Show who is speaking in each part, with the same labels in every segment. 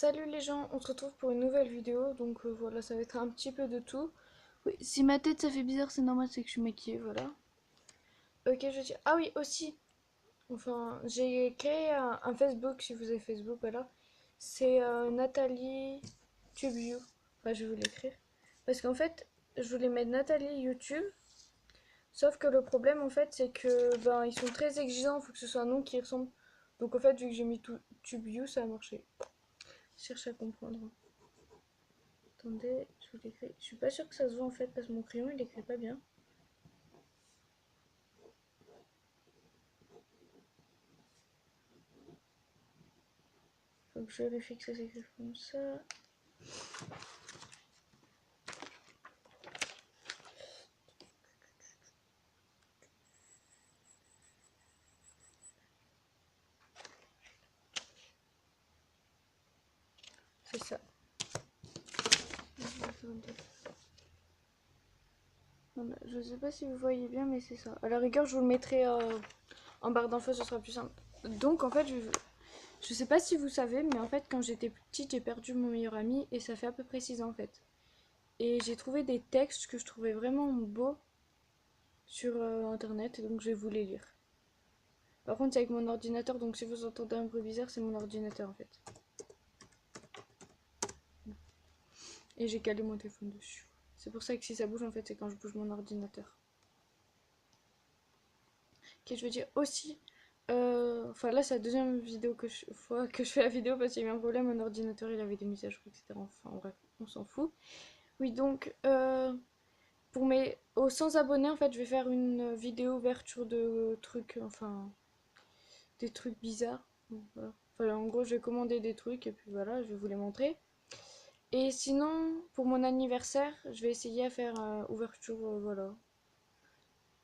Speaker 1: Salut les gens, on se retrouve pour une nouvelle vidéo, donc voilà, ça va être un petit peu de tout. Oui, si ma tête ça fait bizarre, c'est normal, c'est que je suis maquillée, voilà. Ok, je dis, ah oui, aussi, enfin, j'ai créé un Facebook, si vous avez Facebook, voilà. C'est Nathalie TubeView, enfin je vais vous l'écrire. Parce qu'en fait, je voulais mettre Nathalie YouTube, sauf que le problème en fait, c'est que, ben, ils sont très exigeants, il faut que ce soit un nom qui ressemble. Donc en fait, vu que j'ai mis TubeView, ça a marché. Je cherche à comprendre. Attendez, je vous l'écris. Je suis pas sûre que ça se voit en fait parce que mon crayon il écrit pas bien. Faut que je vérifie que ça s'écrit comme ça. C'est ça. Voilà, je sais pas si vous voyez bien, mais c'est ça. À la rigueur, je vous le mettrai en barre d'infos, ce sera plus simple. Donc en fait, je sais pas si vous savez, mais en fait, quand j'étais petite, j'ai perdu mon meilleur ami et ça fait à peu près 6 ans en fait. Et j'ai trouvé des textes que je trouvais vraiment beaux sur internet, et donc je vais vous les lire. Par contre, c'est avec mon ordinateur, donc si vous entendez un bruit bizarre, c'est mon ordinateur en fait. Et j'ai calé mon téléphone dessus. C'est pour ça que si ça bouge, en fait, c'est quand je bouge mon ordinateur. Ok, je veux dire aussi. Enfin, là, c'est la deuxième fois que je fais la vidéo parce qu'il y a eu un problème. Mon ordinateur, il avait des mises à jour, etc. Enfin, bref, on s'en fout. Oui, donc, pour mes. Aux 100 abonnés, en fait, je vais faire une vidéo ouverture de trucs. Enfin, des trucs bizarres. Donc, voilà. Enfin, en gros, je vais commander des trucs et puis voilà, je vais vous les montrer. Et sinon, pour mon anniversaire, je vais essayer à faire ouverture, voilà,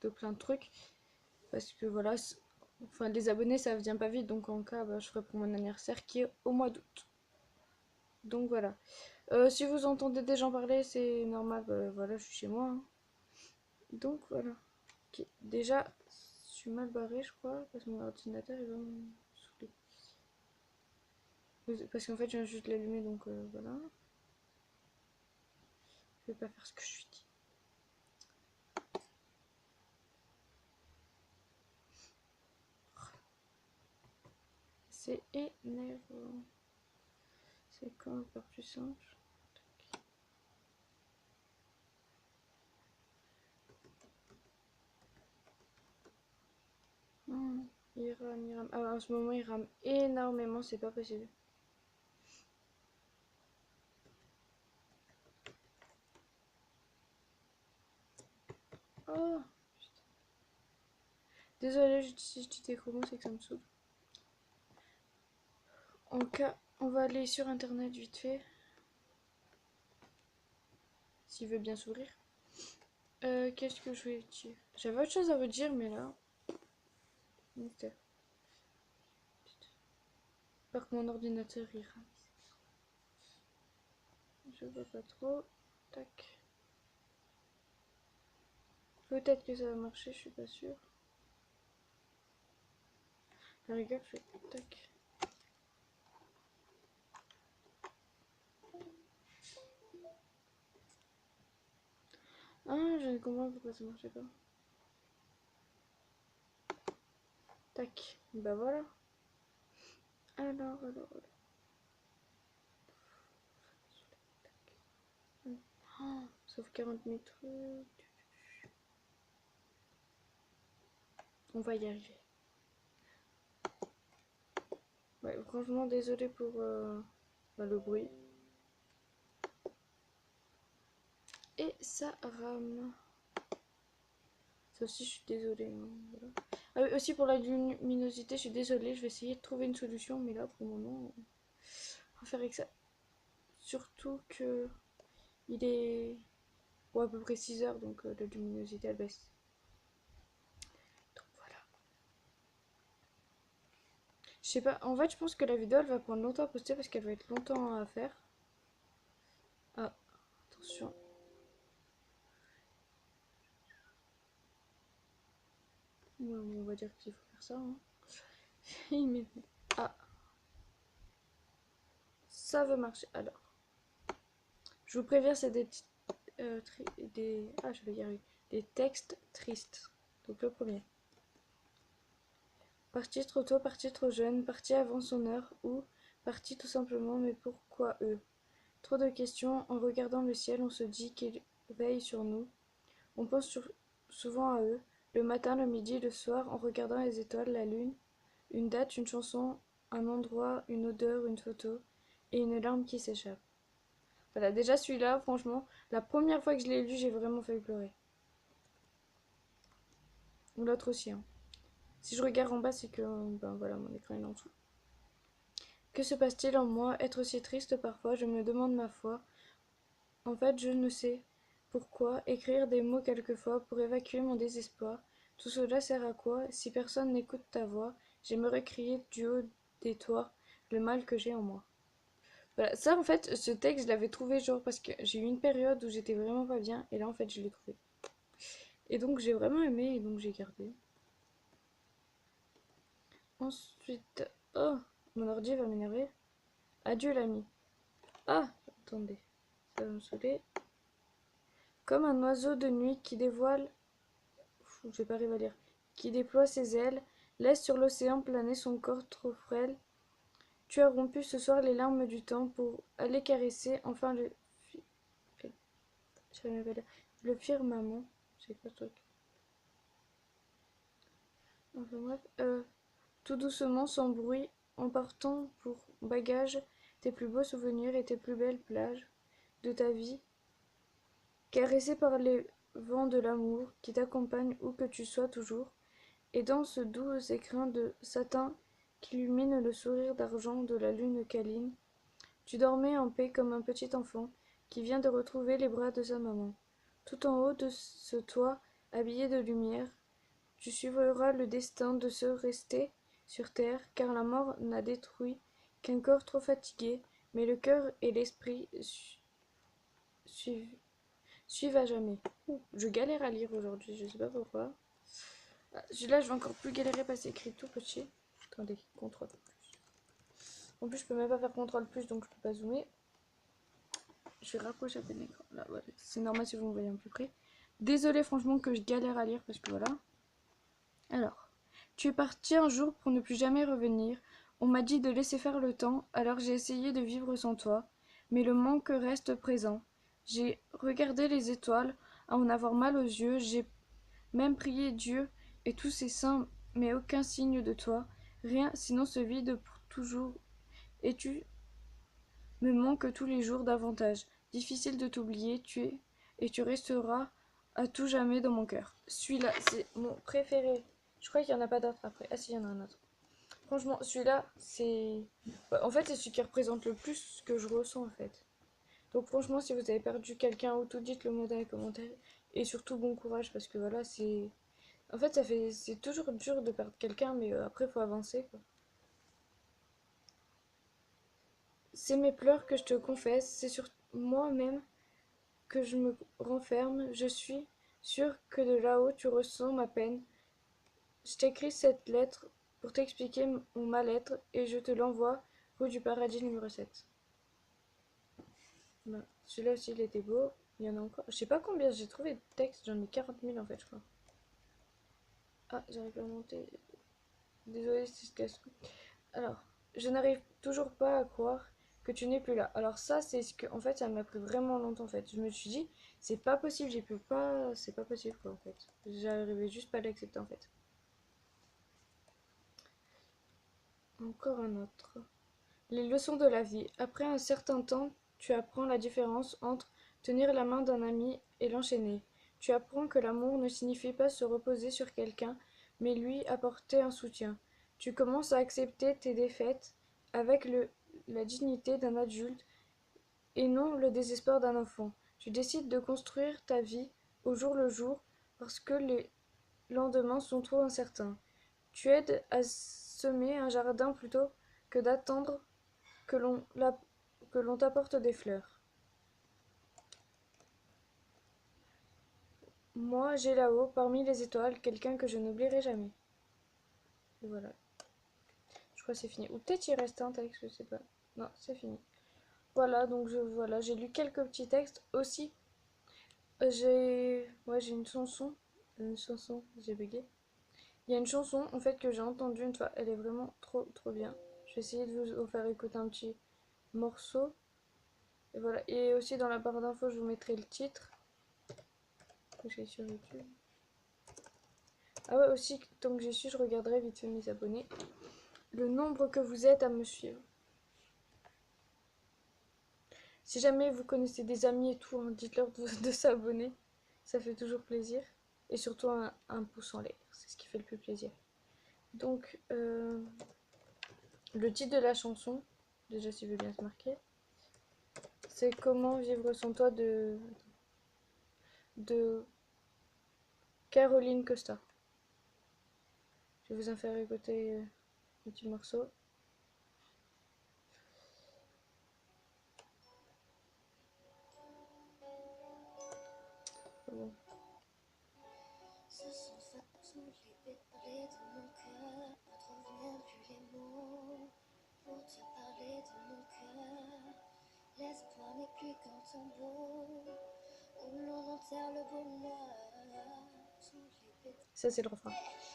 Speaker 1: de plein de trucs. Parce que voilà, enfin, les abonnés, ça vient pas vite. Donc en cas, bah, je ferai pour mon anniversaire qui est au mois d'août. Donc voilà. Si vous entendez des gens parler, c'est normal. Bah, voilà, je suis chez moi, hein. Donc voilà. Ok. Déjà, je suis mal barré, je crois. Parce que mon ordinateur, il va me saouler. Parce qu'en fait, je viens juste de l'allumer. Donc voilà. Je vais pas faire ce que je suis dit. C'est énervant. C'est quand encore plus simple. Il rame, il rame. Ah, en ce moment, il rame énormément, c'est pas possible. Oh, désolée, si je dis des gros mots, c'est que ça me saoule. En cas, on va aller sur internet vite fait. S'il veut bien s'ouvrir. Qu'est-ce que je voulais dire? J'avais autre chose à vous dire, mais là. Mystère. Par contre, mon ordinateur il rame. Je vois pas trop. Tac. Peut-être que ça va marcher, je suis pas sûre. La rigueur, je fais tac. Ah, je ne comprends pas pourquoi ça marchait pas. Tac. Bah voilà. Alors. Oh, sauf 40 000 trucs. On va y arriver. Ouais, franchement, désolé pour le bruit. Et ça rame. Ça aussi, je suis désolée, hein, voilà. Ah oui, aussi pour la luminosité, je suis désolée. Je vais essayer de trouver une solution. Mais là, pour le moment, on va faire avec ça. Surtout que il est à peu près 6 heures. Donc la luminosité, elle baisse. Donc voilà. Je sais pas. En fait, je pense que la vidéo, elle va prendre longtemps à poster parce qu'elle va être longtemps à faire. Ah, attention. Ouais, on va dire qu'il faut faire ça, hein. Ah, ça veut marcher. Alors, je vous préviens, c'est je vais y arriver. Des textes tristes. Donc le premier. Parti trop tôt, parti trop jeune, parti avant son heure, ou parti tout simplement, mais pourquoi eux? Trop de questions, en regardant le ciel, on se dit qu'ils veillent sur nous. On pense souvent à eux, le matin, le midi, le soir, en regardant les étoiles, la lune, une date, une chanson, un endroit, une odeur, une photo, et une larme qui s'échappe. Voilà, déjà celui-là, franchement, la première fois que je l'ai lu, j'ai vraiment failli pleurer. Ou l'autre aussi, hein. Si je regarde en bas, c'est que, ben voilà, mon écran est en dessous. Que se passe-t-il en moi? Être si triste parfois, je me demande ma foi. En fait, je ne sais pourquoi. Écrire des mots quelquefois pour évacuer mon désespoir. Tout cela sert à quoi? Si personne n'écoute ta voix, j'aimerais crier du haut des toits le mal que j'ai en moi. Voilà, ça en fait, ce texte, je l'avais trouvé genre parce que j'ai eu une période où j'étais vraiment pas bien et là en fait je l'ai trouvé. Et donc j'ai vraiment aimé et donc j'ai gardé. Ensuite, oh, mon ordi va m'énerver. Adieu l'ami. Ah, attendez, ça va me saouler. Comme un oiseau de nuit qui dévoile, je vais pas arriver à lire, qui déploie ses ailes, laisse sur l'océan planer son corps trop frêle. Tu as rompu ce soir les larmes du temps pour aller caresser enfin le firmament. C'est quoi ce truc? Enfin bref, tout doucement, sans bruit, en partant pour bagage tes plus beaux souvenirs et tes plus belles plages de ta vie, caressées par les vents de l'amour qui t'accompagnent où que tu sois toujours, et dans ce doux écrin de satin qu'illumine le sourire d'argent de la lune câline, tu dormais en paix comme un petit enfant qui vient de retrouver les bras de sa maman. Tout en haut de ce toit, habillé de lumière, tu suivras le destin de ceux restés sur terre, car la mort n'a détruit qu'un corps trop fatigué, mais le cœur et l'esprit suivent, suivent à jamais. Ouh, je galère à lire aujourd'hui, je sais pas pourquoi. Ah, là, je vais encore plus galérer parce que c'est écrit tout petit. Attendez, contrôle plus. En plus, je peux même pas faire contrôle plus, donc je peux pas zoomer. Je vais rapprocher un peu l'écran. Là, voilà. C'est normal si vous me voyez un peu près. Désolée, franchement, que je galère à lire parce que voilà. Alors, tu es parti un jour pour ne plus jamais revenir. On m'a dit de laisser faire le temps, alors j'ai essayé de vivre sans toi. Mais le manque reste présent. J'ai regardé les étoiles, à en avoir mal aux yeux. J'ai même prié Dieu et tous ses saints, mais aucun signe de toi. Rien, sinon ce vide pour toujours. Et tu me manques tous les jours davantage. Difficile de t'oublier, tu es, et tu resteras à tout jamais dans mon cœur. Celui-là, c'est mon préféré. Je crois qu'il n'y en a pas d'autre après. Ah si, il y en a un autre. Franchement, celui-là, c'est... bah, en fait, c'est celui qui représente le plus ce que je ressens, en fait. Donc franchement, si vous avez perdu quelqu'un ou tout, dites le mot dans les commentaires. Et surtout, bon courage, parce que voilà, c'est... En fait, c'est toujours dur de perdre quelqu'un, mais après, il faut avancer, quoi. C'est mes pleurs que je te confesse, c'est sur moi-même que je me renferme. Je suis sûre que de là-haut, tu ressens ma peine. Je t'écris cette lettre pour t'expliquer mon mal-être et je te l'envoie rue du Paradis numéro 7. Voilà. Celui-là aussi, il était beau. Il y en a encore. Je sais pas combien j'ai trouvé de textes, j'en ai 40 000 en fait, je crois. Ah, j'arrive pas à monter. Désolée si je casse tout. Alors, je n'arrive toujours pas à croire que tu n'es plus là. Alors ça, c'est ce que, en fait, ça m'a pris vraiment longtemps en fait. Je me suis dit, c'est pas possible, j'ai pu pas, c'est pas possible quoi en fait. J'arrivais juste pas à l'accepter en fait. Encore un autre. Les leçons de la vie. Après un certain temps, tu apprends la différence entre tenir la main d'un ami et l'enchaîner. Tu apprends que l'amour ne signifie pas se reposer sur quelqu'un, mais lui apporter un soutien. Tu commences à accepter tes défaites avec la dignité d'un adulte et non le désespoir d'un enfant. Tu décides de construire ta vie au jour le jour parce que les lendemains sont trop incertains. Tu aides à semer un jardin plutôt que d'attendre que l'on t'apporte des fleurs. Moi, j'ai là-haut, parmi les étoiles, quelqu'un que je n'oublierai jamais. Et voilà. Je crois que c'est fini. Ou peut-être il reste un texte, je sais pas. Non, c'est fini. Voilà, donc voilà, j'ai lu quelques petits textes aussi. J'ai une chanson, j'ai bugué. Il y a une chanson en fait que j'ai entendue une fois, elle est vraiment trop bien. Je vais essayer de vous faire écouter un petit morceau. Et voilà, et aussi dans la barre d'infos, je vous mettrai le titre. J'ai sur YouTube. Ah ouais, aussi, tant que j'y suis, je regarderai vite fait mes abonnés. Le nombre que vous êtes à me suivre. Si jamais vous connaissez des amis et tout, hein, dites-leur de s'abonner. Ça fait toujours plaisir. Et surtout un pouce en l'air, c'est ce qui fait le plus plaisir. Donc, le titre de la chanson, déjà si veut bien se marquer, c'est Comment vivre sans toi de Caroline Costa. Je vais vous en faire écouter un petit morceau. Bon.
Speaker 2: Ce sont ça tous les pétales de mon cœur. Ne trouve même plus les mots pour te parler de mon cœur. L'espoir n'est plus qu'un tombeau où l'on enterre le bonheur. Tous les pétales.
Speaker 1: Ça, c'est le refrain.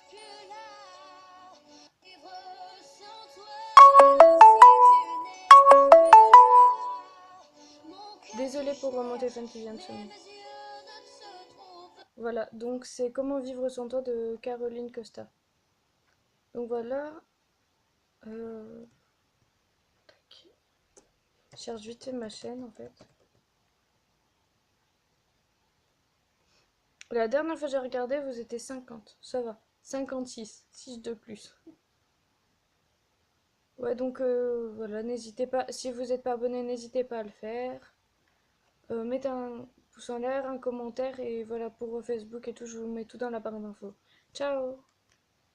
Speaker 2: Plus là, vivre sans toi. Si tu n'es plus là, mon cœur.
Speaker 1: Désolée pour mon téléphone qui vient de sonner. Voilà, donc c'est Comment vivre sans toi de Caroline Costa. Donc voilà. Tac. Je cherche vite fait ma chaîne en fait. La dernière fois que j'ai regardé, vous étiez 50. Ça va. 56. 6 de plus. Ouais, donc voilà, n'hésitez pas. Si vous n'êtes pas abonné, n'hésitez pas à le faire. Mettez un pouce en l'air, un commentaire et voilà pour Facebook et tout, je vous mets tout dans la barre d'infos. Ciao!